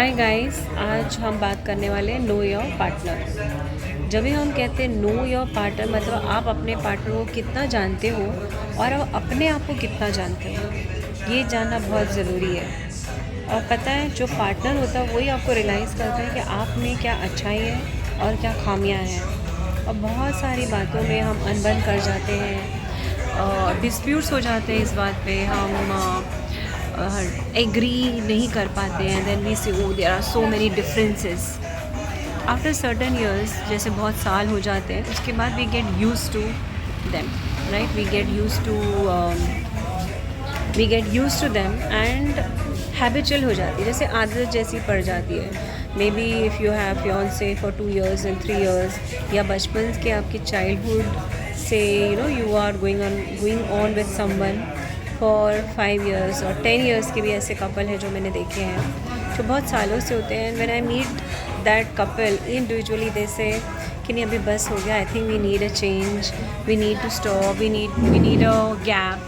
Hi guys, आज हम बात करने वाले हैं नो योर पार्टनर। जब भी हम कहते हैं नो योर पार्टनर, मतलब आप अपने पार्टनर को कितना जानते हो और आप अपने आप को कितना जानते हो, ये जानना बहुत ज़रूरी है। और पता है, जो पार्टनर होता है वही आपको रियलाइज़ करता है कि आप में क्या अच्छाई है और क्या खामियां हैं। और बहुत सारी बातों में हम अनबन कर जाते हैं, डिस्प्यूट्स हो जाते हैं, इस बात पे हम एग्री नहीं कर पाते हैं। Then we say oh there are so many differences after certain years, जैसे बहुत साल हो जाते हैं, उसके बाद we get used to them, right. We get used to them and habitual हो जाती है, जैसे आदत जैसी पड़ जाती है। Maybe if you have fiance for 2 years and 3 years, या बचपन के आपके चाइल्डहुड से you are going on with someone for 5 years और 10 years के भी ऐसे कपल हैं जो मैंने देखे हैं, जो बहुत सालों से होते हैं। When I meet that couple individually, they say कि नहीं, अभी बस हो गया, I think we need a change, we need to stop, we need a gap,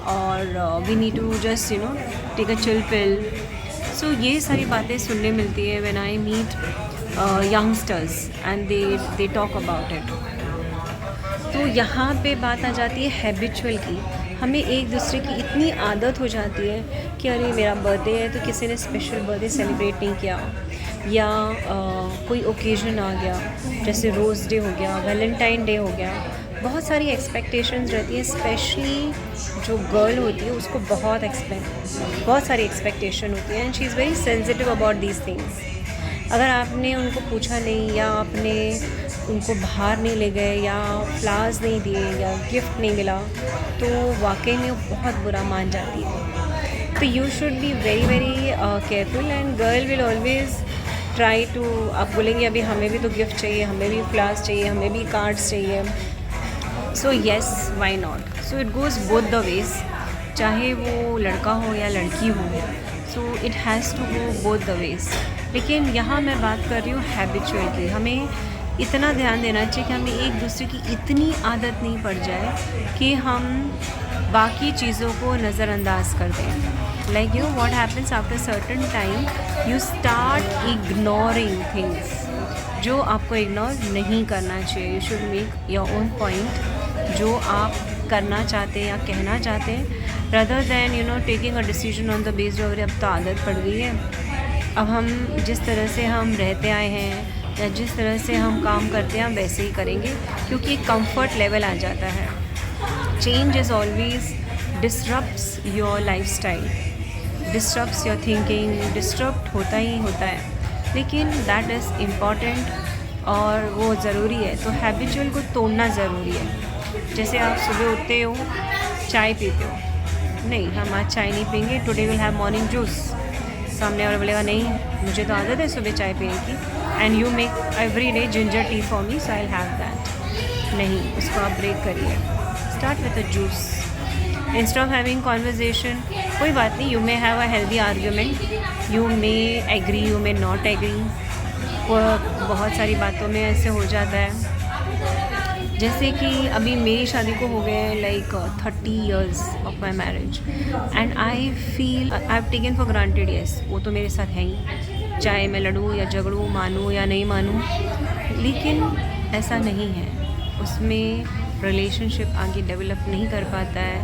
और we need to just take a chill pill. So ये सारी बातें सुनने मिलती है when I meet youngsters and they talk about it. तो यहाँ पे बात आ जाती है हैबिचुअल की। हमें एक दूसरे की इतनी आदत हो जाती है कि अरे मेरा बर्थडे है तो किसी ने स्पेशल बर्थडे सेलिब्रेट नहीं किया, या कोई ओकेजन आ गया, जैसे रोज़ डे हो गया, वैलेंटाइन डे हो गया। बहुत सारी एक्सपेक्टेशंस रहती है, स्पेशली जो गर्ल होती है उसको बहुत सारी एक्सपेक्टेशन होती है, and she is very sensitive about these things. अगर आपने उनको पूछा नहीं, या आपने उनको बाहर नहीं ले गए, या फ्लावर्स नहीं दिए, या गिफ्ट नहीं मिला, तो वाकई में वो बहुत बुरा मान जाती है। तो you should be very very careful, and girl will always try to, आप बोलेंगे अभी हमें भी तो गिफ्ट चाहिए, हमें भी फ्लावर्स चाहिए, हमें भी कार्ड्स चाहिए। So yes, why not. So it goes both the ways, चाहे वो लड़का हो या लड़की हो। So it has to go both the ways. लेकिन यहाँ मैं बात कर रही हूँ हैबिचुअल की। हमें इतना ध्यान देना चाहिए कि हमें एक दूसरे की इतनी आदत नहीं पड़ जाए कि हम बाकी चीज़ों को नज़रअंदाज कर दें। Like what happens after certain time, you start ignoring things जो आपको इग्नोर नहीं करना चाहिए। You should make your own point, जो आप करना चाहते हैं या कहना चाहते हैं, rather than taking a decision on the based off अब तो आदत पड़ गई है, अब हम जिस तरह से हम रहते आए हैं या जिस तरह से हम काम करते हैं हम वैसे ही करेंगे, क्योंकि एक कंफर्ट लेवल आ जाता है। Change is always disturbs your lifestyle, disturbs your thinking, disturb होता ही होता है, लेकिन दैट इज़ इम्पॉर्टेंट और वो ज़रूरी है। तो हैबिचुअल को तोड़ना ज़रूरी है। जैसे आप सुबह उठते हो, चाय पीते हो, नहीं हम आज चाय नहीं पियेंगे, today will have morning juice. सामने वाला बोलेगा नहीं मुझे तो आदत है सुबह चाय पीने की, and you make every day ginger tea for me, so I have that. नहीं, उसको आप ब्रेक करिए, start with a juice instead of having conversation. कोई बात नहीं, you may have a healthy argument, you may agree, you may not agree. बहुत सारी बातों में ऐसे हो जाता है। जैसे कि अभी मेरी शादी को हो गए like 30 years of my marriage, and I feel I have taken for granted, yes वो तो मेरे साथ है ही, चाहे मैं लड़ूँ या झगड़ूँ, मानूँ या नहीं मानूँ, लेकिन ऐसा नहीं है। उसमें रिलेशनशिप आगे डेवलप नहीं कर पाता है,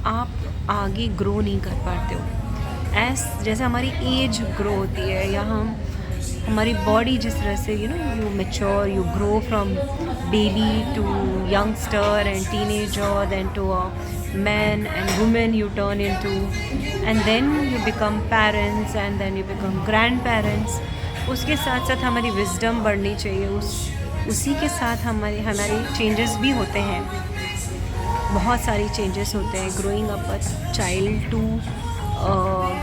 आप आगे ग्रो नहीं कर पाते हो। जैसे हमारी एज ग्रो होती है, या हमारी बॉडी जिस तरह से you mature, you grow from baby to youngster and teenager, then to a man and women you turn into, and then you become parents, and then you become grandparents. उसके साथ साथ हमारी wisdom बढ़नी चाहिए, उसी के साथ हमारी चेंजेस भी होते हैं। बहुत सारी चेंजेस होते हैं, growing up a child to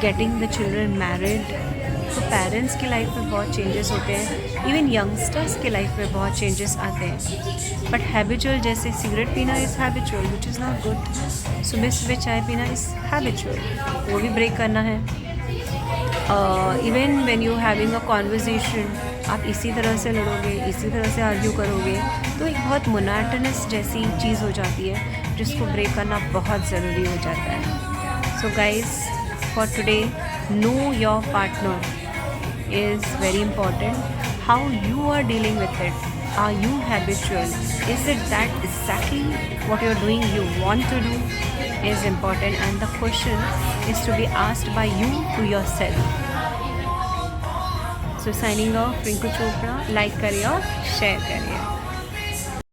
getting the children married. तो पेरेंट्स की लाइफ में बहुत चेंजेस होते हैं, इवन यंगस्टर्स के लाइफ में बहुत चेंजेस आते हैं। बट हैबिचुअल, जैसे सिगरेट पीना is habitual which is not good, सुबह सुबह चाय पीना इज़ हैबिचुअल, वो भी ब्रेक करना है। Even when you having a conversation, आप इसी तरह से लड़ोगे, इसी तरह से आर्ग्यू करोगे, तो एक बहुत मोनोटोनस जैसी चीज़ हो जाती है, जिसको ब्रेक करना बहुत ज़रूरी हो जाता है। So guys, for today, know your partner, is very important. How you are dealing with it. Are you habitual? Is it that exactly what you're doing you want to do is important, and the question is to be asked by you to yourself. So signing off, Rinku Chopra. Like करिए और share करिए.